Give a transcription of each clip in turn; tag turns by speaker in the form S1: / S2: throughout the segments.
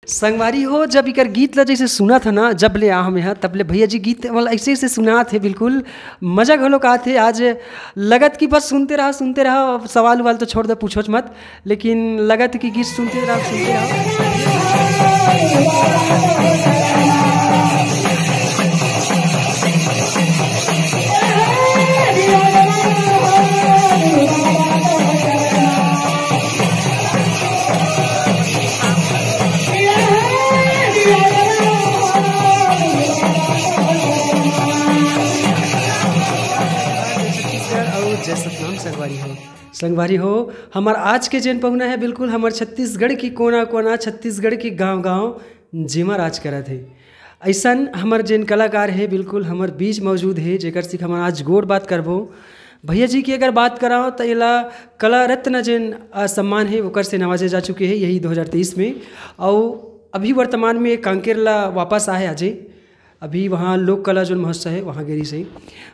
S1: संगवारी हो जब इकर गीत ला जैसे सुना था ना, जब ले हम यहाँ तब ले भैया जी गीत मतलब ऐसे ऐसे सुना थे, बिल्कुल मजा घलो का थे। आज लगत कि बस सुनते रहो, अब सवाल उवाल तो छोड़ दे, पूछो मत, लेकिन लगत कि गीत सुनते रहो। जय सतनाम संगवारी हो हमार आज के जेन पहुना है, बिल्कुल हमार छत्तीसगढ़ की कोना कोना, छत्तीसगढ़ की गांव गांव जेमा राज करत है। ऐसन हमार जेन कलाकार है बिल्कुल हमार बीच मौजूद है, जेकर सिख हमार आज गोड़ बात करबो। भैया जी की अगर बात कराओ तो इला कला रत्न जेन सम्मान है ओकर से नवाजे जा चुके हैं यही 2023 में, और अभी वर्तमान में कांकेर ला वापस आए अजय, अभी वहाँ लोक कला जो महोत्सव है वहाँ गेरी से।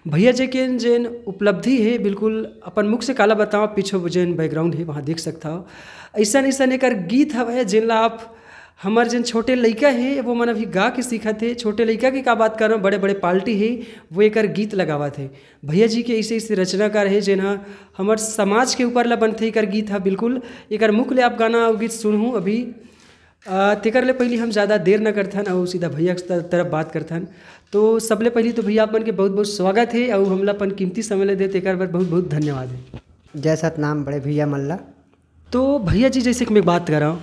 S1: भैया जी के जेन उपलब्धि है बिल्कुल अपन मुख से काला बताओ, पीछे जेन बैकग्राउंड है वहाँ देख सकता हो। ऐसा एक गीत हवे जेन ला आप हमार जेन छोटे लड़का है वो मन अभी गा के सीखत है। छोटे लड़का की का बात कर रहा हूँ, बड़े बड़े पार्टी है वो एक गीत लगावा थे। भैया जी के ऐसे ऐसे रचनाकार है जेन हमार समाज के ऊपर ला बनते एक गीत है। बिल्कुल एक मुख ले आप गाना और गीत सुनूँ अभी तेकर ले पहले हम ज़्यादा देर न करथन और सीधा भैया के तरफ बात करथन। तो सबले पहले तो भैया अपन के बहुत बहुत स्वागत है और हमला अपन कीमती समय ले दे तेकर पर बहुत बहुत धन्यवाद है।
S2: जय सतनाम बड़े भैया मल्ला।
S1: तो भैया जी जैसे कि मैं बात कर रहा हूँ,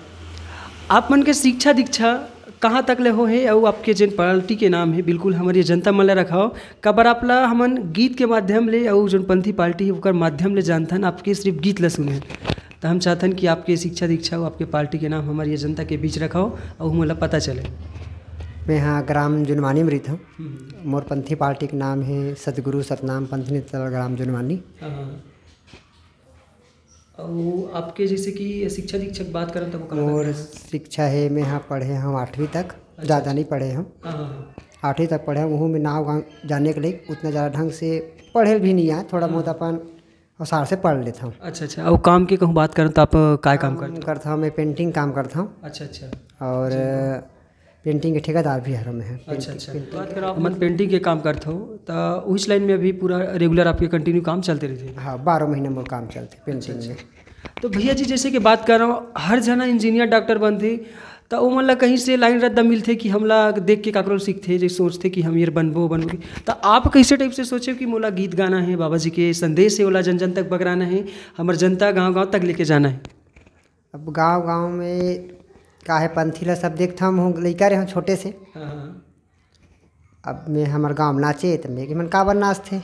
S1: आप मन के शिक्षा दीक्षा कहाँ तक ले हो है और आपके जिन पार्टी के नाम है बिल्कुल हमारी जनता मन ला रखाओ कबर आपला हमन गीत के माध्यम ले और जो पंथी पार्टी है ओकर माध्यम ले जानथन, आपके सिर्फ गीत ला सुने तो हम चाहतन कि आपके शिक्षा दीक्षा हो आपके पार्टी के नाम हमारी जनता के बीच रखाओ और मोला पता चले।
S2: मैं यहाँ ग्राम जुनवानी में रहता हूँ। मोर पंथी पार्टी का नाम है सतगुरु सतनाम पंथी नेतृत्व ग्राम जुनवानी।
S1: और आपके जैसे कि शिक्षा दीक्षा की बात करें तो
S2: मोर शिक्षा है, मैं यहाँ पढ़े हूँ 8वीं तक, ज़्यादा नहीं पढ़े हम, 8वीं तक पढ़े हूँ। वहाँ में नाव गाँव जाने के लिए उतना ज़्यादा ढंग से पढ़े भी नहीं आए, थोड़ा बहुत अपन औसार से पढ़ लेता हूँ।
S1: अच्छा। और काम की कहूँ बात करें तो आप क्या काम
S2: करता हूँ? मैं पेंटिंग काम करता हूँ।
S1: अच्छा।
S2: और पेंटिंग के ठेकेदार भी हर में है।
S1: अच्छा। बात करो मन पेंटिंग के काम करते हो तो उस लाइन में अभी पूरा रेगुलर आपके कंटिन्यू काम चलते रहते?
S2: हाँ, 12 महीने मोर काम चलते पेंटिंग में।
S1: तो भैया जी जैसे कि बात कर रहा हूँ, हर जना इंजीनियर डॉक्टर बनते तो वो मतलब कहीं से लाइन रद्दा मिलते कि हमला देख के काकरो सीखते जो सोचते कि हम ये बनबो तो आप कैसे टाइप से सोचे कि मोला गीत गाना है, बाबा जी के संदेश है ओला जन जन तक बगराना है, हमार जनता गांव गांव तक लेके जाना है?
S2: अब गांव गांव में का है पंथी ला सब देखता हूँ, लड़का रहे हूँ छोटे से। अब मैं हमारे गाँव में नाचे तो मैं कि मन काबर नाचते,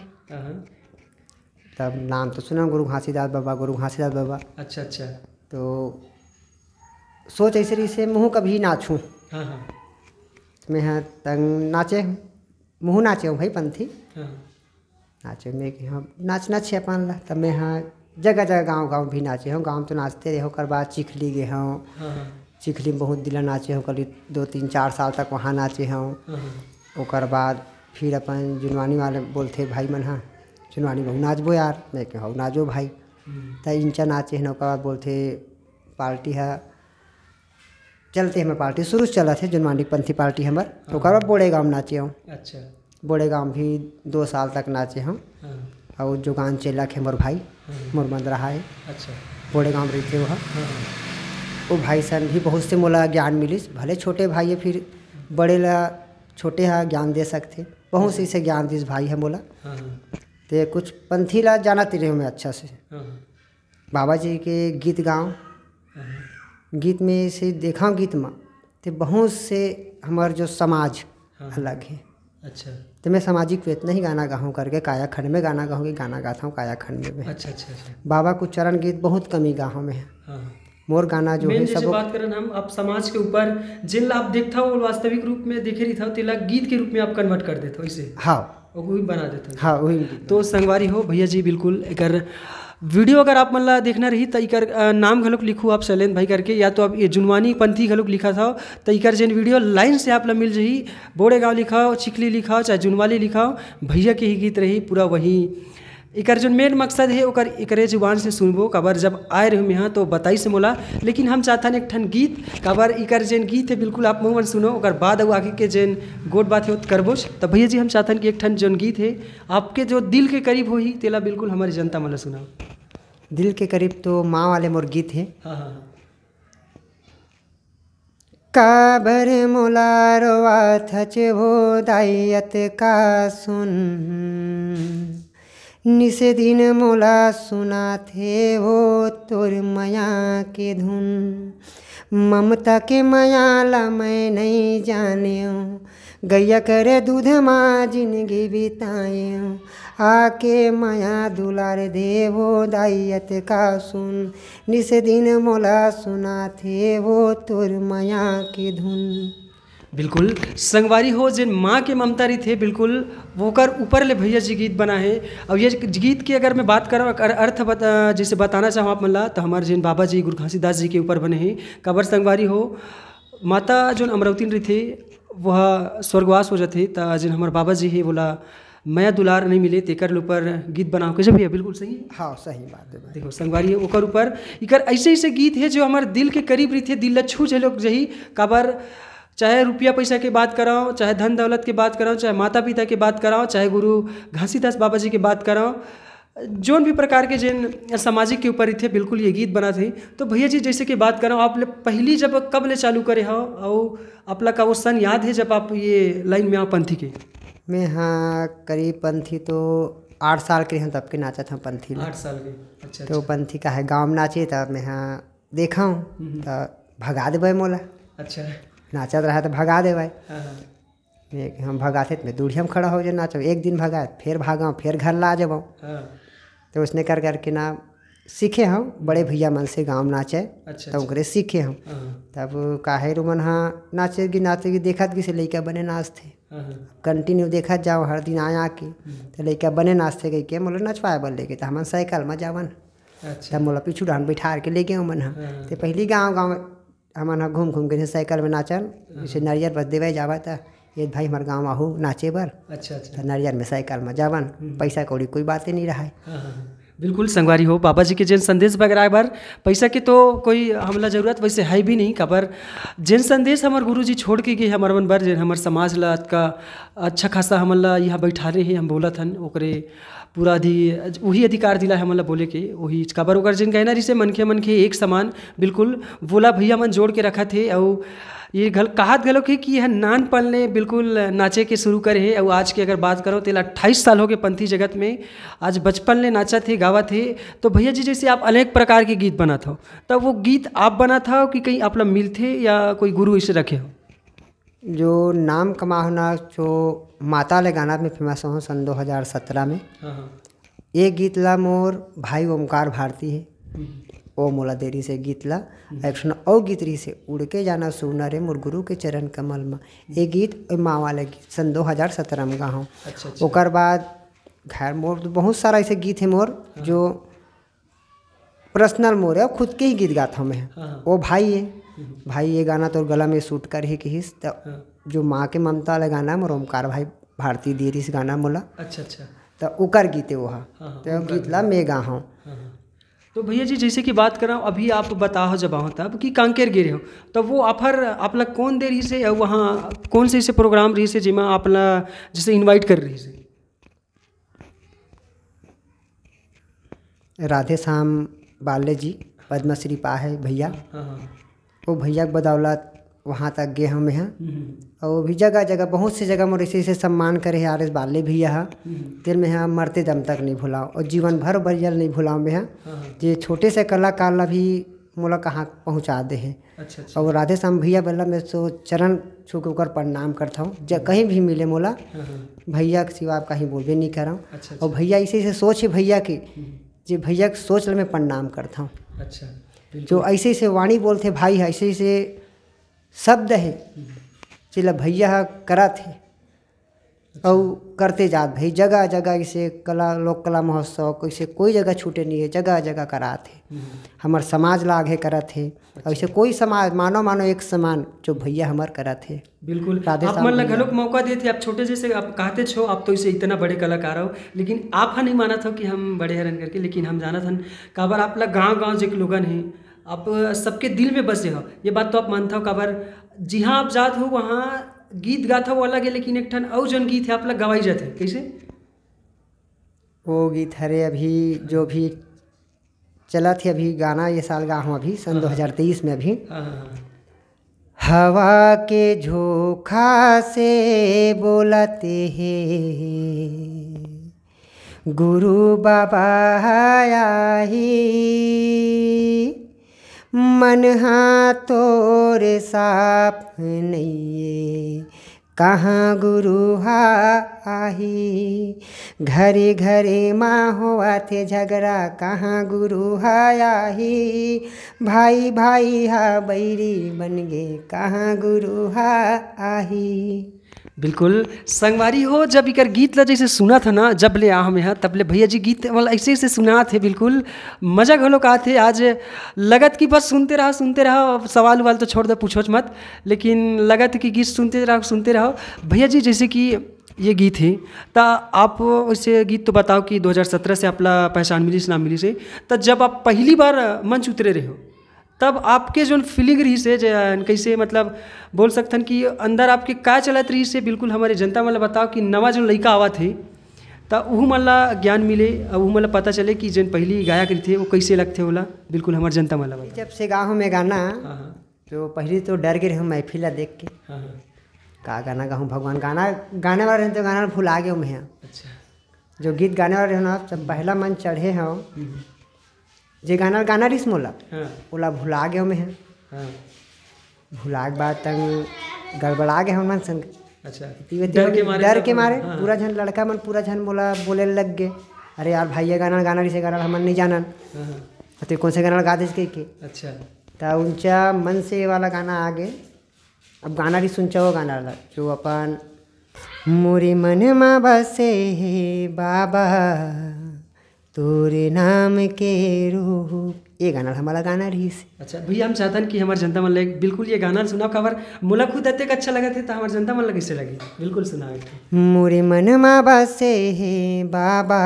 S2: तब नाम तो सुना गुरु घासीदास बाबा। अच्छा। तो सोच ऐसे रही से मुँह कभी नाचूँ। मैं हाँ तंग नाचे हूँ, मुँह नाचे हूँ भाई पंथी नाचे मैं कि हाँ नाचना छे अपन ला। तब मैं हाँ जगह जगह गांव गांव भी नाचे हूँ, गांव तो नाचते रहे। ओकर बाद चिखली गए हूँ, चिखली में बहुत दिला नाचे हूँ, करीब 2-3-4 साल तक वहाँ नाचे हूँ। ओकर बाद फिर अपन जुनवानी वाले बोलते भाई मन हाँ जुनवानी बहु नाचबो यार, मैं कि हाँ नाचो भाई। तो इंचा नाचे हैं। ओकर बाद बोलते पार्टी है चलते हमारे पार्टी शुरू से चला थे जुनवानी पंथी पार्टी हमार। ओकर बाद बोड़े गाँव नाचे हूँ। अच्छा। बोड़े गाँव भी 2 साल तक नाचे हूँ। और जोगान चेला के मोर भाई मोर बंद रहा है। अच्छा। बोड़े गाँव रहते वो भाई सन भी बहुत से मोला ज्ञान मिलिस, भले छोटे भाई है फिर बड़े ला छोटे हा ज्ञान दे सकते, बहुत से इसे ज्ञान दिस भाई है मोला। तो कुछ पंथी ला जानते रहे मैं अच्छा से। बाबा जी के गीत गाँव, गीत में से देखा गीत में तो बहुत से हमार जो समाज अलग है। अच्छा। तो मैं सामाजिक पे इतना ही गाना गाऊँ करके काया खंड में गाना गाऊँगी, गाना गाता हूँ काया खंड में। अच्छा। बाबा को चरण गीत बहुत कमी गाँव में है। मोर गाना जो है सब
S1: बात करें हम आप समाज के ऊपर जिन आप देखता हो वास्तविक रूप में देखे रही था तिला गीत के रूप में आप कन्वर्ट कर देते हो इसे।
S2: हाँ
S1: वही बना देते हो।
S2: हाँ वही।
S1: तो संगवारी हो भैया जी बिल्कुल एक वीडियो अगर आप मन ला देखना रही तो इकर नाम घलोक लिखू आप शैलेंद्र भाई करके, या तो आप ये जुनवानी पंथी घलोक लिखा था तो इकर जेन वीडियो लाइन से आप ला मिल जाही। बोड़े गाँव लिखाओ, चिखली लिखाओ, चाहे जुनवाली लिखाओ, भैया के ही गीत रही पूरा वही एकर जो मेन मकसद है ओकर एकरे जुबान से सुनबो काबर जब आए रहे यहाँ तो बताई से मोला, लेकिन हम चाहतन एक ठन गीत काबर इकर जेन गीत है बिल्कुल आप मुँह सुनो ओकर बाद अब आगे के जेन गोट बात है वो करबोच। तो भैया जी हम चाहतन कि एक ठन जोन गीत है आपके जो दिल के करीब हो ही तेला बिल्कुल हमारी जनता मला सुनाओ।
S2: दिल के करीब तो माँ वाले मोर गीत है।
S1: हाँ।
S2: काबर मोला रोवात हचे वो दाइयत का सुन, निसे दिन मोला सुना थे वो तोर माया के धुन, ममता के माया ला मैं नहीं जाने गैया करे दूध माँ जिंदगी बिताए, आके माया दुलार दे वो दाइयत का सुन, निसे दिन मोला सुना थे वो तोर माया की धुन।
S1: बिल्कुल संगवारी हो जिन माँ के ममता रही थे बिल्कुल वो कर ऊपर ले भैया जी गीत बना है। और ये गीत की अगर मैं बात करूँ अर्थ जैसे बताना चाहूँ आप मल्ला तो हमारे जिन बाबा जी गुरु घासीदास जी के ऊपर बने हैं। कबर संगवारी हो माता जो अमरावती रही थे वह स्वर्गवास हो जाते तो जिन हमारे बाबा जी है बोला मैं दुलार नहीं मिले तेकर ऊपर गीत बनाओ कैसे भैया बिल्कुल सही है।
S2: हाँ सही बात है।
S1: देखो संगवारी है ओकर ऊपर इकर ऐसे ऐसे गीत है जो हमारे दिल के करीब रही थे, दिल छू झे लोग जही काबर चाहे रुपया पैसा की बात कराओ, चाहे धन दौलत की बात कराओ, चाहे माता पिता की बात कराओ, चाहे गुरु घासीदास बाबा जी की बात कराओ, जोन भी प्रकार के जिन सामाजिक के ऊपर थे बिल्कुल ये गीत बना थे। तो भैया जी जैसे कि बात कराओ आप पहली जब कब ले चालू करे हो और आपला का वो सन याद है जब आप ये लाइन में आओ पंथी के?
S2: मैं हाँ करीब पंथी तो 8 साल के हैं तब के नाचा था पंथी।
S1: 8 साल के अच्छा।
S2: तो पंथी का है गाँव में नाचे तब मैं हाँ देखा हूँ तो भगा दे भाई मोला। अच्छा नाचत रहा तो भगा दे भाई। हम भगाते तो मैं दूरिया में खड़ा हो जाए नाचो, एक दिन भगा फिर भागा फिर घर ला जाऊँ। तो उसने कर करके ना सीखे हम बड़े भैया मन से गाँव नाचे। अच्छा, तब ओकरे सीखे हम तब काहे रुमन हाँ नाचेगी देखत कि से लड़का बने नाचते कंटिन्यू देखत जाओ हर दिन आया कि तो लड़का बने नाचते गई के मोला नचवाए बल लेके तो हमन साइकिल में जावन। तब मोला पीछू डान बैठा के ले गए मन हाँ तो पहली गाँव हमन घूम घूम के साइकिल में नाचल जैसे नारियल बस देवे जावा था ये भाई हमारे गाँव आहू नाचे बर। अच्छा तो नारियल में साइकिल में जावन पैसा कौड़ी कोई बात ही नहीं रहा है।
S1: बिल्कुल संगवारी हो बाबा जी के जिन संदेश वगैरह बार पैसा की तो कोई हमला जरूरत वैसे है भी नहीं खबर जिन संदेश हमारे गुरु जी छोड़ के गए हमारे मन बर जिन हमारे समाज ला का अच्छा खासा हमला यहाँ बैठा रहे हैं हम बोला थन ओकरे पूरा वही अधिकार दिला है हमला बोले के वही खबर ओकर जिन कहना जिसे मनखे एक समान बिल्कुल बोला भैया मन जोड़ के रखा थे। और ये कहात गलो कि यह नानपन ले बिल्कुल नाचे के शुरू करे है। और आज की अगर बात करो तो 28 साल हो गए पंथी जगत में, आज बचपन ले नाचा थे गावा थे। तो भैया जी जैसे आप अनेक प्रकार के गीत बना था तब वो गीत आप बना था कि कहीं आप लोग मिल थे या कोई गुरु इसे रखे हो?
S2: जो नाम कमा होना जो माता ले गाना में फेमस हो सन 2017 में ये गीत ला मोर भाई ओमकार भारती है ओ मोला देरी से गीत ला एक्शन और गीत रही से उड़ के जाना सुना रे मोर गुरु के चरण कमल में ये गीत माँ वाले गीत सन 2017 में गा हूँ। ओकर बाद खैर मोर बहुत सारा ऐसे गीत है मोर जो पर्सनल मोर है खुद के ही गीत गाता हूँ मैं। वो भाई है भाई ये गाना तो गला में सूट कर ही किस जो माँ के ममता वाला गाना मोर ओमकार भाई भारती देरी से गाना मोला। अच्छा तो उकर गीते वो तो गीत ला मैं गा हूँ।
S1: तो भैया जी जैसे कि बात कर रहा हूँ अभी आप बताओ जब आओ तब कि कांकेर गिरे हो तब वो ऑफर आप लोग कौन दे रही से और वहाँ कौन से ऐसे प्रोग्राम रही से जिसमें आप जैसे इनवाइट कर रही से?
S2: राधे श्याम बाले जी पद्मश्री पा है भैया वो भैया के बदौलत वहाँ तक गए हम हैं। और वो भी जगह जगह बहुत सी जगह मोर ऐसे सम्मान करे है RS बाले भैया है दिल में यहाँ मरते दम तक नहीं भुलाओ और जीवन भर बरियल नहीं भुलाओ में है जे छोटे से कलाकार ला भी मोला कहाँ पहुँचा दे है। अच्छा। और राधे श्याम भैया बल्ला मैं तो चरण छू के ऊपर प्रणाम करता हूँ जब कहीं भी मिले मोला भैया के सिवा आप कहीं बोलबे नहीं कर रहा हूँ। और भैया इसी से सोच है भैया की जो भैया की सोच मैं प्रणाम करता हूँ। अच्छा जो ऐसे से वाणी बोलते भाई है ऐसे से शब्द है चिला भैया करा थे और करते जात भाई जगह जगह इसे कला लोक कला महोत्सव कैसे कोई जगह छूटे नहीं है, जगह जगह करात है। हमार समाज ला आगे करत है। ऐसे कोई समाज मानो एक समान जो भैया हमार करत है।
S1: बिल्कुल आप मन लगा लोग मौका देते, आप छोटे जैसे आप कहते छो, आप तो इसे इतना बड़े कलाकार हो, लेकिन आप नहीं माना था कि हम बड़े हरन करके, लेकिन हम जाना था काबर आप लोग गाँव जो लोगन हैं आप सबके दिल में बसे हो, ये बात तो आप मानता हो। काबर जी हाँ आप जात हो वहाँ गीत गाता वो अलग है, लेकिन एक ठन और जन गीत है आप लोग गवाई जाते कैसे
S2: वो गीत हरे अभी जो भी चला थे, अभी गाना ये साल गा हूँ अभी सन 2023 में अभी। हवा के झोंका से बोलते हैं गुरु बाबा आई, मन हाथों रे साफ नहीं कहाँ गुरु आही, घरे घरे माँ हुआ थे झगड़ा कहाँ गुरु आही, भाई भाई हा बैरी बन गए कहाँ गुरु आही।
S1: बिल्कुल संगवारी हो, जब इकर गीत ला जैसे सुना था ना, जब ले हम यहाँ तब ले भैया जी गीत मतलब ऐसे सुना थे, बिल्कुल मजा घलो का थे। आज लगत कि बस सुनते रहो, सवाल उवाल तो छोड़ दो पूछो मत, लेकिन लगत कि गीत सुनते रहो। भैया जी जैसे कि ये गीत है तो आप उससे गीत तो बताओ कि 2017 से आपला पहचान मिली से नाम मिली से, तो जब आप पहली बार मंच उतरे रहे हो तब आपके जो फीलिंग रही से कैसे मतलब बोल सकते हैं कि अंदर आपके का चलत रही से, बिल्कुल हमारे जनता मतलब बताओ कि नवा जो लड़का आवा थे तो वह मतलब ज्ञान मिले और वह मतलब पता चले कि जन पहली गायक रही थे वो कैसे लगते होला, बिल्कुल हमारे जनता मतलब।
S2: जब से गाँव में गाना तो पहले तो डर गए हम महफिल देख के का गाना गाऊँ भगवान, गाना गाने वाले रहते तो गाना भुला गए मैं। अच्छा जो गीत गाने वाले हो ना जब पहला मन चढ़े हैं जे गाना रिस मोला ओला भुला गए मैं। भुला के बाद तंग गड़बड़ा गए मन संग। अच्छा डर के मारे पूरा झन लड़का मन पूरा झन मोला बोले लग गए, अरे यार भाई ये गाना रिसे गाना हम नहीं जानन तो कौन से गाना गा दे के। अच्छा तो उनचा मन से वाला गाना आ गए। अब गाना भी सुन वो गाना जो अपन मोरे मन में बसे हे बाबा तोरे नाम के रूप, ये गाना हमारा गाना रही से। अच्छा
S1: भैया हम चाहते हैं कि हमारे जनता मन लगे बिल्कुल ये गाना सुना खबर मोला खुद अत्ते अच्छा लगा थे तो हमारे जनता मन लगे कैसे लगे बिल्कुल सुना।
S2: मोरे मन में बसे हे बाबा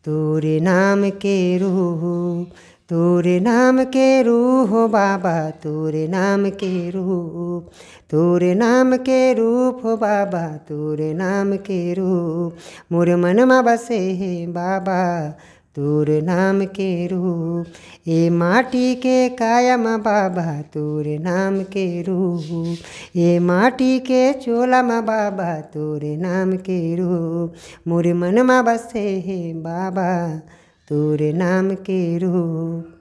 S2: तोरे नाम के रूप, तोरे नाम के रूप हो बाबा तोरे नाम के रूप, तोरे नाम के रूप हो बाबा तोरे नाम के रूप, मोरे मन में बसे हे बाबा तोरे नाम के रूप, ए माटी के कायम बाबा तोरे नाम के रूप, ए माटी के चोला में बाबा तोरे नाम के रूप, मोरे मन में बसे हे बाबा तोरे नाम के रूप।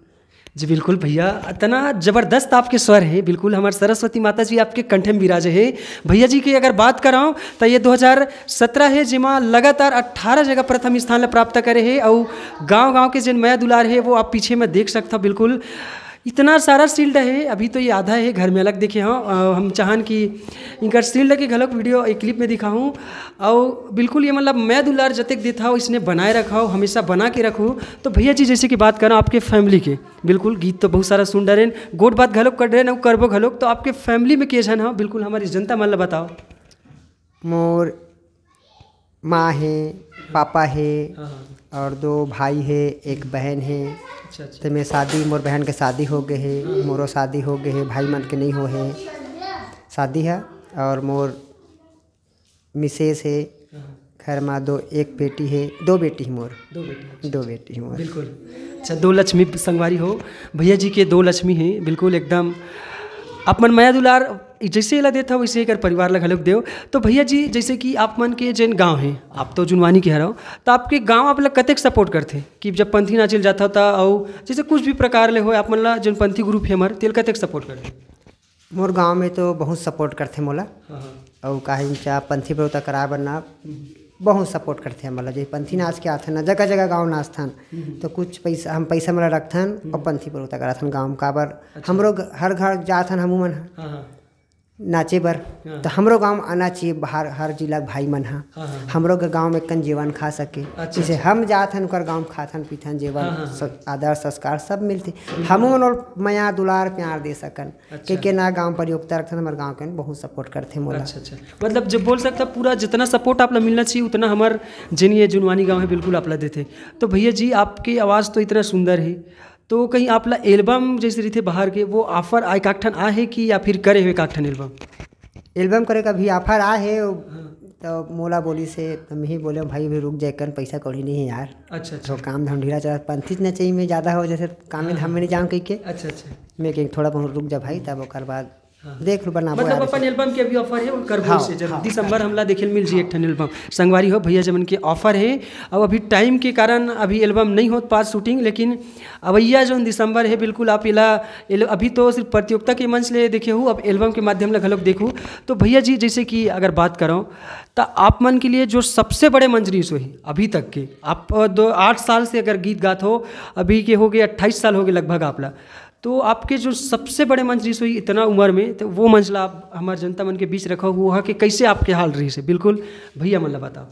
S1: जी बिल्कुल भैया इतना ज़बरदस्त आपके स्वर है, बिल्कुल हमारे सरस्वती माता जी आपके कंठे में विराजे है। भैया जी की अगर बात कराऊँ तो ये 2017 है जिमा लगातार 18 जगह प्रथम स्थान प्राप्त करे है और गांव-गांव के जिन मया दुलार है वो आप पीछे में देख सकता बिल्कुल इतना सारा शील्ड है। अभी तो ये आधा है घर में अलग देखे हाँ, हम चाहन कि इनका शील्ड के घलक वीडियो एक क्लिप में दिखाऊँ और बिल्कुल ये मतलब मैं दुलार जतक देता हूँ इसने बनाए रखा हो हमेशा बना के रखूँ। तो भैया जी जैसे कि बात करें आपके फैमिली के बिल्कुल गीत तो बहुत सारा सुन डरें गोट बात घलोक कर रहे न करबो घलोक, तो आपके फैमिली में के जन हो बिल्कुल हमारी जनता मतलब बताओ।
S2: मोर माँ है पापा है और 2 भाई है एक बहन है। अच्छा तो मैं शादी मोर बहन के शादी हो गए है, मोरो शादी हो गए है, भाई मन के नहीं हो है शादी है और मोर मिसेस है घर में 2 एक बेटी है 2 बेटी है मोर 2 बेटी है मोर
S1: बिल्कुल। अच्छा 2 लक्ष्मी संगवारी हो भैया जी के 2 लक्ष्मी हैं बिल्कुल एकदम अपन माया दुलार जैसे ला देता वैसे कर परिवार लग हलक देव। तो भैया जी जैसे कि आप मन के जैन गांव हैं आप तो जुनवानी के हराओ तो आपके गांव आप लोग कतेक सपोर्ट करते कि जब पंथी नाचल जाता था और जैसे कुछ भी प्रकार ले हो आप मन ला जन पंथी ग्रुप है हमारे तेल कतेक सपोर्ट करते।
S2: मोर गांव में तो बहुत सपोर्ट करते मोला और कहीं चाह पंथी व्यवस्था करा बनना बहुत सपोर्ट करते हैं मतलब जो पंथी नाच के आथन जगह जगह गाँव नाचथन तो कुछ पैसा हम पैसा मतलब रखथन और पंथी व्यवस्था कराथन गाँव काबर हम लोग हर घर जाथन हमू मन नाचे बर तो हमरो गांव आना चाहिए, बाहर हर जिला भाई मन हा हमरो के गांव में कन जीवन खा सके। जैसे हम जात हन ओकर गांव खाथन पीथन जीवन आदर संस्कार सब मिलते, हमो मन माया दुलार प्यार दे सकन के ना गांव प्रयोगता रखन हमारे गांव के बहुत सपोर्ट करते मोला।
S1: अच्छा मतलब जब बोल सकता पूरा जितना सपोर्ट आप ला मिलना चाहिए उतना हमार जिन ये जुनवानी गाँव है बिल्कुल आप ला देते। तो भैया जी आपकी आवाज़ तो इतना सुंदर है, तो कहीं आप ला एल्बम जैसे रही थे बाहर के वो ऑफर आए काकठन आ है कि या फिर करे हुए काकठन
S2: एल्बम करे का भी ऑफर आ है। तो मोला बोली से हम ही बोले भाई भी रुक जाए कर पैसा कौड़ी नहीं है यार। अच्छा तो काम धाम ढीला चला पंथी न चाहिए मैं ज़्यादा हो जैसे काम धाम में नहीं जाऊँ कहीं के। अच्छा मैं कहीं थोड़ा बहुत रुक जा भाई तब ओकर बाद देख लो बना
S1: मतलब अपन एल्बम के अभी ऑफर है उनकर से जब दिसंबर हमला देखे मिल जी एक ठन एल्बम संगवारी हो भैया जमन के ऑफर है। अब अभी टाइम के कारण अभी एल्बम नहीं होत पास शूटिंग, लेकिन अवैया जो दिसंबर है बिल्कुल आप इला अभी तो सिर्फ प्रतियोगिता के मंच ले देखे हो, अब एल्बम के माध्यम ले घलोक देखूँ। तो भैया जी जैसे कि अगर बात करो तो आप मन के लिए जो सबसे बड़े मंच रीस हुई अभी तक के, आप 8 साल से अगर गीत गात हो, अभी के हो गए 28 साल हो गए लगभग आपला, तो आपके जो सबसे बड़े मंच रही हुई इतना उम्र में, तो वो मंच ला आप हमारे जनता मन के बीच रखा हुआ कि कैसे आपके हाल रही से बिल्कुल भैया मन ला बताओ।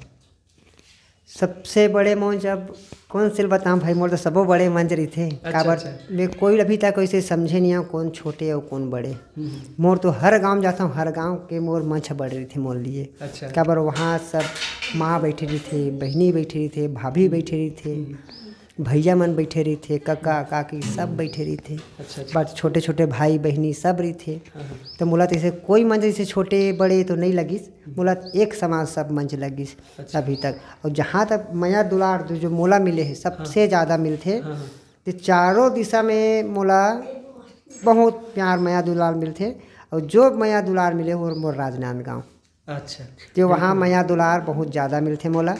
S2: सबसे बड़े मंच अब कौन से बताऊँ भाई, मोर तो सबो बड़े मंच रही थे। काबर मैं कोई अभी तक वैसे समझे नहीं कौन छोटे और कौन बड़े। मोर तो हर गांव जाता हूँ, हर गांव के मोर मंच बड़े रही थे मोर लिए। काबर वहाँ सब माँ बैठे रही थे, बहनी बैठे रही थे, भाभी बैठे रही थे, भैया मन बैठे रही थे, काका काकी सब बैठे रही थे। बट छोटे छोटे भाई बहनी सब रही थे। तो मोला तो ऐसे कोई मंच जैसे छोटे बड़े तो नहीं लगिस, मोला एक समान सब मंच लगिस अभी तक। और जहाँ तक माया दुलार जो मोला मिले है सबसे ज़्यादा मिलते, तो चारों दिशा में मोला बहुत प्यार माया दुलार मिलते। और जो माया दुलार मिले वो मोर राजनांदगांव। अच्छा तो वहाँ माया दुलार बहुत ज़्यादा मिलते मोला।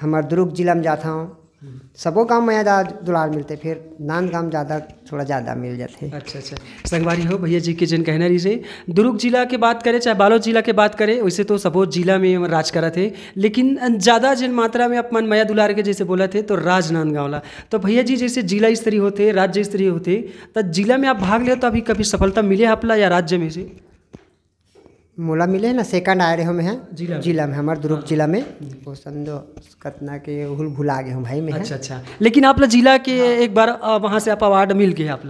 S2: हमारे दुर्ग जिला में जाता हूँ सबों गांव में दुलार मिलते, फिर नांदगांव ज़्यादा थोड़ा ज़्यादा मिल जाते। अच्छा संगवारी हो भैया जी के जन कहना रही से दुर्ग जिला के बात करें चाहे बालोद जिला के बात करें, वैसे तो सबो जिला में राज करा थे, लेकिन ज़्यादा जिन मात्रा में अपन माया दुलार के जैसे बोला थे तो राजनांदगांव ला। तो भैया जी जैसे जिला स्तरीय होते राज्य स्तरीय होते, तो जिला में आप भाग ले तो अभी कभी सफलता मिले आपला या राज्य में से? मोला मिले ना सेकंड आए रहे हम हैं जिला में हमारे दुर्ग जिला में, वो समझो कतना के भुला गए हम भाई में। अच्छा लेकिन आप जिला के एक बार वहाँ से आप अवार्ड मिल गए आप।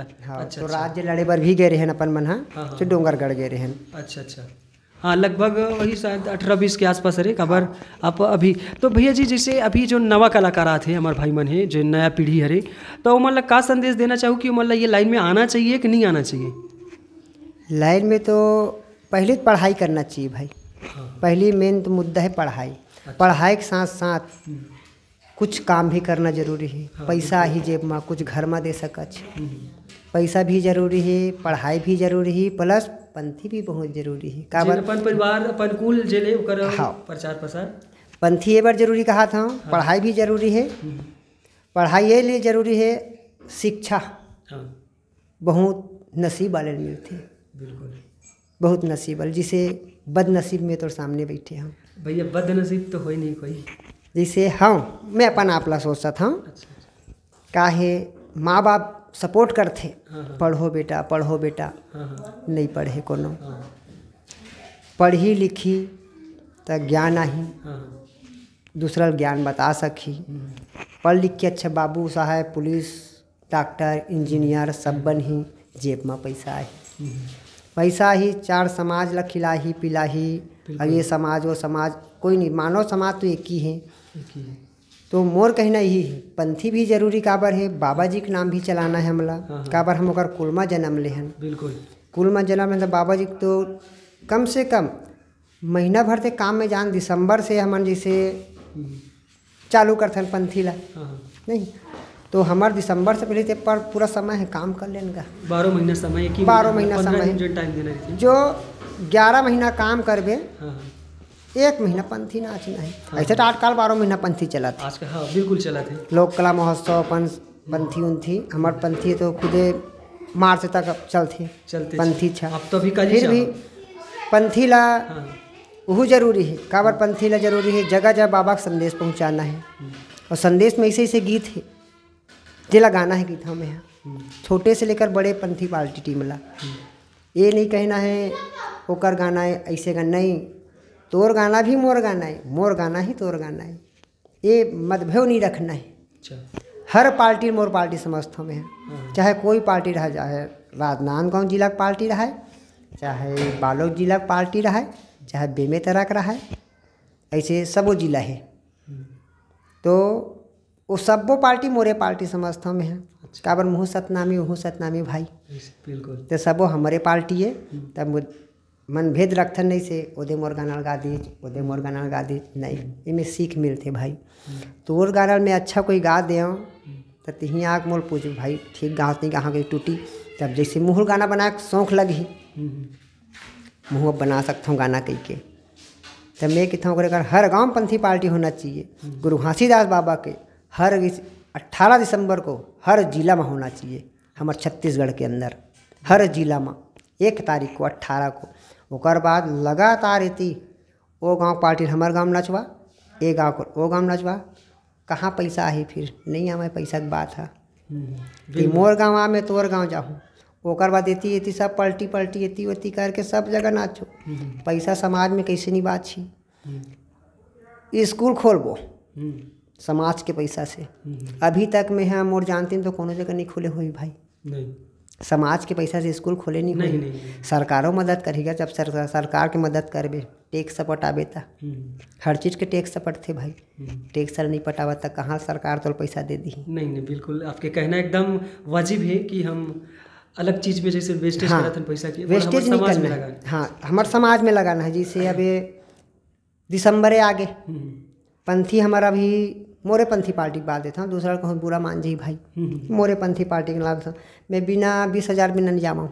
S2: तो राज्य लड़े पर भी गए रहे अपन मन तो डोंगरगढ़ गए रहे। अच्छा हाँ लगभग वही शायद 18-20 के आसपास रहे खबर आप अभी। तो भैया जी जैसे अभी जो नवा कलाकार आते हैं हमारे भाई मन है जो नया पीढ़ी हरे, तो मतलब का संदेश देना चाहूँ कि मतलब ये लाइन में आना चाहिए कि नहीं आना चाहिए? लाइन में तो पहले पढ़ाई करना चाहिए भाई। पहली मेन तो मुद्दा है पढ़ाई। पढ़ाई के साथ साथ कुछ काम भी करना जरूरी है। पैसा ही जेब में कुछ घर में दे सकच, पैसा भी जरूरी है, पढ़ाई भी जरूरी है, प्लस पंथी भी बहुत जरूरी है। काबर अपन परिवार अपन कुल जेले ओकर प्रचार प्रसार पंथी ये बार जरूरी कहा था। पढ़ाई भी जरूरी है। पढ़ाई ये लिए जरूरी है, शिक्षा बहुत नसीब वाले मिलते बिल्कुल बहुत नसीब वाले, जिसे बदनसीब में तो सामने बैठे हम भैया। बदनसीब तो हो ही नहीं कोई, जैसे हम मैं अपन आपला सोचता था काहे माँ बाप सपोर्ट करते पढ़ो बेटा पढ़ो बेटा, नहीं पढ़े कोनो पढ़ी लिखी तो ज्ञान आही, दूसरा ज्ञान बता सकी। पढ़ लिख के अच्छा बाबू साहब पुलिस डॉक्टर इंजीनियर सब बन ही, जेब में पैसा है, पैसा ही चार समाज ला खिलाही पिलाही। और ये समाज वो समाज कोई नहीं, मानव समाज तो एक ही है। तो मोर कहना यही है पंथी भी जरूरी काबर है, बाबा जी के नाम भी चलाना है हमला। काबर हम ओकर कुल में जन्म ले हन, बिल्कुल कुल में जन्म है। बाबा जी तो कम से कम महीना भर से काम में जान, दिसंबर से हमन जैसे चालू करते पंथी ला नहीं, तो हमारे दिसंबर से पहले पर पूरा समय है काम कर लेने का। 12 महीना समय है, 12 महीना समय जो टाइम देना है, जो 11 महीना काम करबे 1 महीना पंथी नाचना है। ऐसे तो आजकल 12 महीना पंथी चला था आजकल। हाँ बिल्कुल चला थे। लोक कला महोत्सव पंथी उनथी हमारे पंथी तो खुदे मार्च तक चलते पंथी छा। अब तो फिर भी पंथी ला वो जरूरी है। काबर पंथी ला जरूरी है, जगह जगह बाबा का संदेश पहुँचाना है। और संदेश में ऐसे ऐसे गीत है जिला गाना है गीत हमें, छोटे से लेकर बड़े पंथी पार्टी टीम ला ये नहीं कहना है ओकर गाना है ऐसे गाना नहीं, तोर गाना भी मोर गाना है, मोर गाना ही तोर गाना है, ये मतभेद नहीं रखना है।
S1: अच्छा।
S2: हर पार्टी मोर पार्टी समझता में है, चाहे कोई पार्टी रहा, चाहे राजनांदगांव जिला की पार्टी रहा है, चाहे बालोद जिला की पार्टी रहा है, चाहे बेमेतरा का रहा है, ऐसे सबो जिला है। तो वो सबो पार्टी मोरे पार्टी समझता में है। काबर मुँह सतनामी वहू सतनामी भाई,
S1: बिल्कुल।
S2: तो सबो हमारे पार्टी है। तब मन भेद रखथन नहीं से ओदे मोर गाना गा दीज, ओदे मोर गाना गा दीज, नहीं, इनमें सीख मिलते भाई। तोर गाना में अच्छा कोई गा दे तो तिही आग मोल पूछ भाई ठीक गाँव नहीं कहाँ गई टूटी, तब जैसे मुँह गाना बना के शौक लगी मुँह बना सकता हूँ गाना कही के। तब मैं कहता हूँ अगर हर गाँव पंथी पार्टी होना चाहिए। गुरु घासीदास बाबा के हर 18 दिसंबर को हर जिला में होना चाहिए, हमारे छत्तीसगढ़ के अंदर हर जिला में 1 तारीख को 18 को। ओकर बाद लगातार इति वो गांव पार्टी हमारे गांव नचवा, ए गांव को वो गांव नचवा, कहाँ पैसा है फिर नहीं आवे, पैसा की बात है कि मोर गांव आ में तोर गांव जाहूँ। ओकर बाद इति इति सब पलटी पलटी इति उति करके सब जगह नाचो। पैसा समाज में कैसे नहीं बात छी। स्कूल खोलबो समाज के पैसा से, अभी तक में है मोर जानती तो कोनो जगह नहीं खुले हुई भाई,
S1: नहीं
S2: समाज के पैसा से स्कूल खोले नहीं, नहीं। सरकारों मदद करेगा, जब सरकार की मदद करबे, टैक्स पटाबे ता हर चीज़ के टैक्स पटते भाई। टैक्स नहीं पटावा तक कहाँ सरकार तो पैसा दे दी।
S1: नहीं नहीं बिल्कुल, आपके कहना एकदम वाजिब है कि हम अलग चीज़ में जैसे वेस्टेज करते हैं पैसा की,
S2: वेस्टेज नहीं करना है। हाँ, हमारे समाज में लगाना है। जैसे अब दिसंबर आगे पंथी हमारा भी मोरे पंथी पार्टी की बात देता हूँ, दूसरा को बुरा मान जी भाई। मोरे पंथी पार्टी के नाम मैं बिना 20,000 बिना नहीं जामा हूँ।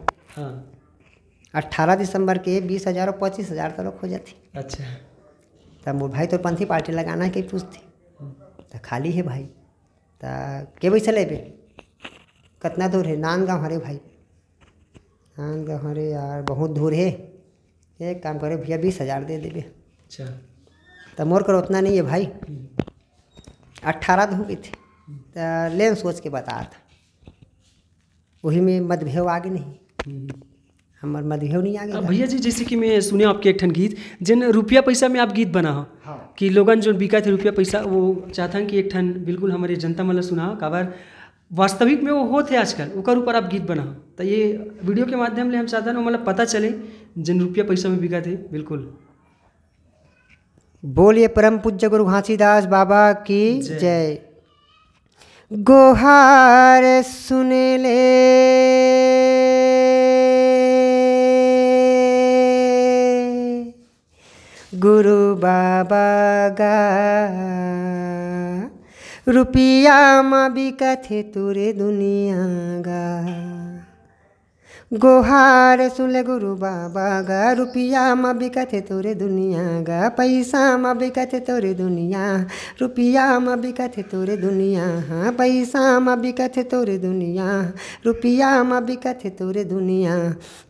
S2: 18 दिसंबर के 20,000 और 25,000 तो लोग हो जाती।
S1: अच्छा।
S2: तब मोर भाई तो पंथी पार्टी लगाना है, कहीं पूछते तो खाली है भाई, तो के पैसा लेबे, कितना दूर है, नांदगांव हरे भाई, नांदगांव हरे यार बहुत दूर है। एक काम करे भैया 20,000 दे देबे।
S1: अच्छा।
S2: तो मोर कर उतना नहीं है भाई, 18 धो गई थी तो लेन सोच के बता था, वही में मतभेद आगे नहीं, हमार मतभेद नहीं आगे।
S1: भैया जी जैसे कि मैं सुने आपके एक ठन गीत जिन रुपया पैसा में आप गीत बना हो। हाँ। कि लोगन जो बिका थे रुपया पैसा, वो चाहता कि एक ठन बिल्कुल हमारे जनता मतलब सुना काबर वास्तविक में वो होते आजकल ओकर ऊपर आप गीत बना, तो ये वीडियो के माध्यम से हम चाहते हैं मतलब पता चले जिन रुपया पैसा में बिका थे। बिल्कुल
S2: बोलिए परम पूज्य गुरु घासीदास बाबा की जय। गोहार सुन ले गुरु बाबा गा, रुपया मा बिकथे तुरे दुनिया गा। गोहार सुन ले गुरु बाबा गा, रुपया मा बिकथे तोरे दुनिया गा। पैसा मा बिकथे तोरे दुनिया, रुपया मा बिकथे तोरे दुनिया। हाँ, पैसा मा बिकथे तोरे दुनिया, रुपया मा बिकथे तोरे दुनिया।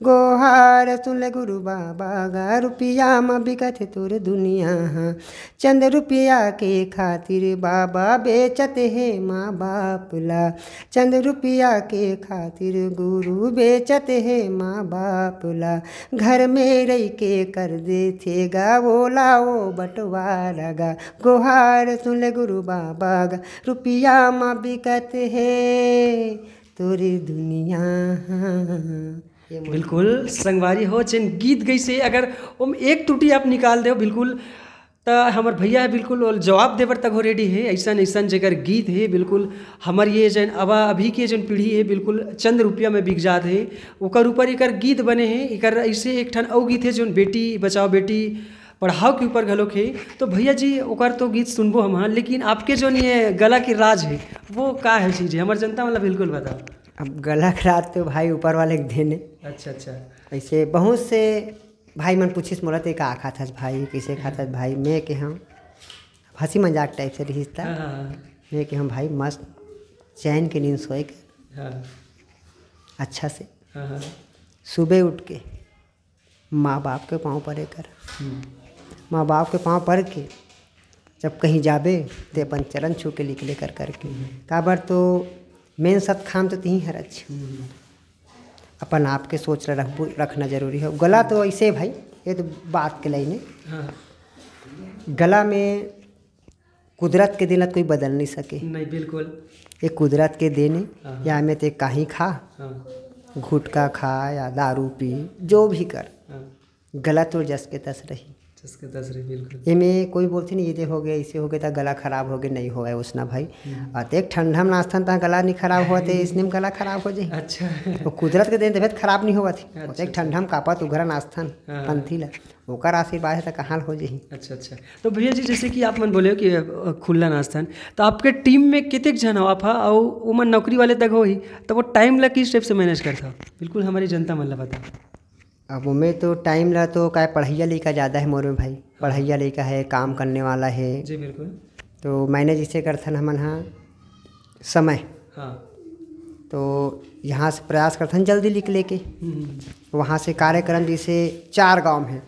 S2: गोहार सुन ले गुरु बाबा गा, रुपया मा बिकथे तोरे दुनिया। हाँ, चंद रुपया के खातिर बाबा बेचत है माँ बाप ला, चंद रुपया के खातिर गुरु बेचत है माँ बाप ला। घर में रह के कर देते गा, बोला वो बंटवारा गा। गोहार सुन ले गुरु बाबा गा, रुपया माँ बिकत है तोरी दुनिया।
S1: बिल्कुल संगवारी हो जिन गीत गई से अगर उम एक त्रुटि आप निकाल दो बिल्कुल तो हमार भैया है बिल्कुल और जवाब देवर तक हो रेडी है। ऐसा ऐसा जगह गीत है बिल्कुल हमार ये जन अभी के जन पीढ़ी है बिल्कुल चंद रुपया में बिक जात है, ओकर ऊपर एक गीत बने हैं। एक ऐसे एक ठन और गीत है जो बेटी बचाओ बेटी पढ़ाओ के ऊपर घलोक है। तो भैया जी ओकर तो गीत सुनबो हम, लेकिन आपके जो ये गला की राज है वो का है चीज़ है, हमारे जनता मतलब बिल्कुल बताओ।
S2: अब गला की राज तो भाई ऊपर वाले के देने।
S1: अच्छा अच्छा।
S2: ऐसे बहुत से भाई मन पूछिस मोला तो का खाता भाई, कैसे खाता भाई, मैं के हम हंसी मजाक टाइप से रही था। मैं के हम भाई मस्त चैन के नींद सोए के अच्छा से सुबह उठ के माँ बाप के पाँव परे कर, माँ बाप के पाँव पर के जब कहीं जाबे तो अपन चरण छू के लिख ले कर करके काबर तो मेन सत खाम तो तीन हर अच्छे अपन आप के सोच रखना जरूरी है। गला तो ऐसे भाई, ये तो बात के लाइन है।
S1: हाँ।
S2: गला में कुदरत के दिन कोई बदल नहीं सके।
S1: नहीं, बिल्कुल
S2: ये कुदरत के दिन है।
S1: हाँ।
S2: या में ते कहीं खा,
S1: हाँ।
S2: गुटखा खा या दारू पी, जो भी कर,
S1: हाँ।
S2: गला तो जस के तस रही।
S1: जिसके तस्वीर बिल्कुल
S2: ये में कोई बोलती नहीं ये हो गया ऐसे हो गया था गला खराब हो गया, नहीं हो गया उसना भाई। और एक ठंडा में नाश्ता था गला नहीं खराब हुआ थे, इसने में गला खराब हो जाए।
S1: अच्छा।
S2: तो कुदरत के दिन तबियत खराब नहीं हुआ थी।
S1: अच्छा।
S2: एक ठंडा में कापा तो घरा नाश्ता
S1: हाँ।
S2: पंथी ला ओकर आशीर्वाद है तो कहाँ हो जाही।
S1: अच्छा अच्छा। तो भैया जी जैसे कि आप मन बोले हो कि खुला नाश्ता, तो आपके टीम में कितने जन हो आप और वो मन नौकरी वाले तक हो ही, तो वो टाइम ला किस स्टेप से मैनेज करता? बिल्कुल हमारी जनता मन ला पता।
S2: अब उमें तो टाइम ला तो क्या पढ़ैया लड़का ज़्यादा है मोर में भाई, पढ़ैया लड़का है, काम करने वाला है
S1: जी बिल्कुल।
S2: तो मैंने जिसे करथन हमन हाँ समय।
S1: हाँ।
S2: तो यहाँ से प्रयास करथन जल्दी लिख लेके, वहाँ से कार्यक्रम जैसे 4 गांव है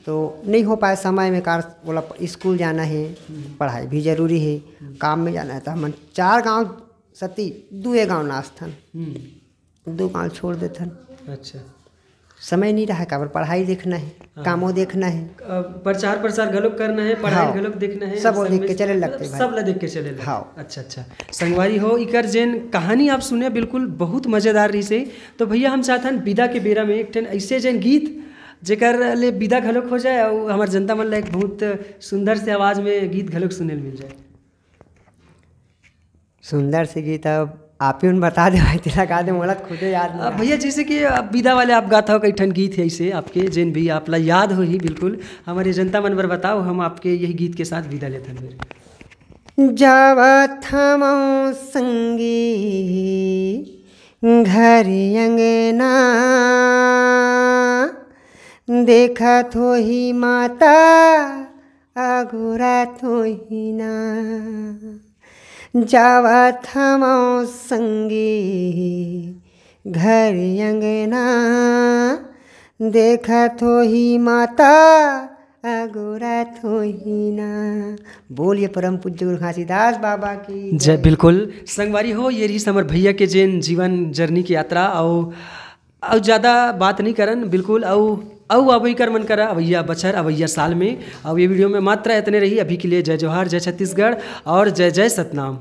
S2: तो नहीं हो पाए समय में कार बोला स्कूल जाना है, पढ़ाई भी जरूरी है, काम में जाना है, तो हम 4 गांव सती 2 गांव नाचथन, 2 गांव छोड़ देथन।
S1: अच्छा।
S2: समय नहीं रहा काबर पढ़ाई देखना है, कामों देखना है,
S1: प्रचार प्रसार गलत करना है, पढ़ाई गलत देखना है,
S2: सब देख के चले लगते भाई,
S1: सब ला देख के चले लगते।
S2: हाँ।
S1: अच्छा अच्छा। संगवारी हो इकर जेन कहानी आप सुने बिल्कुल बहुत मज़ेदार रही से। तो भैया हम चाहतन विदा के बेरा में एक ठन ऐसे जेन गीत जेकर ले विदा घलोक हो जाए और हमार जनता मन ला एक बहुत सुंदर से आवाज़ में गीत घलोक सुने मिल जाए।
S2: सुंदर से गीत अब आप ही उन बता दे भाई, तेरा गा दे मोला खुदे याद नहीं।
S1: भैया जैसे कि अब विदा वाले आप गाता हो कई ठन गीत है ऐसे आपके जेन भी आप ला याद हो ही बिल्कुल हमारे जनता मन पर बताओ, हम आपके यही गीत के साथ विदा लेते हैं।
S2: जावत हम संगी घर अंगना, देखा थो ही माता अगुरा थो ही ना, जावत हम संगी घर अंगना, देखा थो ही माता अगुरा थो ही ना। बोलिए परम पूज्य गुरु घासीदास बाबा की
S1: जय। बिल्कुल संगवारी हो ये रही समर भैया के जेन जीवन जर्नी की यात्रा और ज़्यादा बात नहीं करन बिल्कुल औ अवई कर मन करा अवैया बछर अवैया साल में। और ये वीडियो में मात्रा इतने रही। अभी के लिए जय जोहार, जय छत्तीसगढ़ और जय जय सतनाम।